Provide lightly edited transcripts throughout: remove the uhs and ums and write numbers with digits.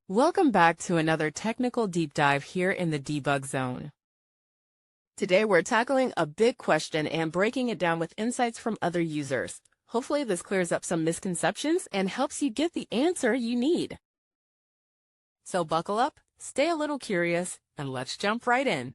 Welcome back to another technical deep dive here in the debug zone. Today we're tackling a big question and breaking it down with insights from other users. Hopefully this clears up some misconceptions and helps you get the answer you need. So buckle up, stay a little curious, and let's jump right in.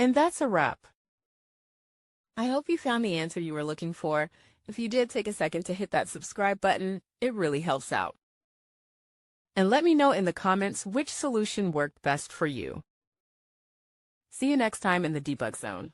And that's a wrap. I hope you found the answer you were looking for. If you did, take a second to hit that subscribe button. It really helps out. And let me know in the comments which solution worked best for you. See you next time in the debug zone.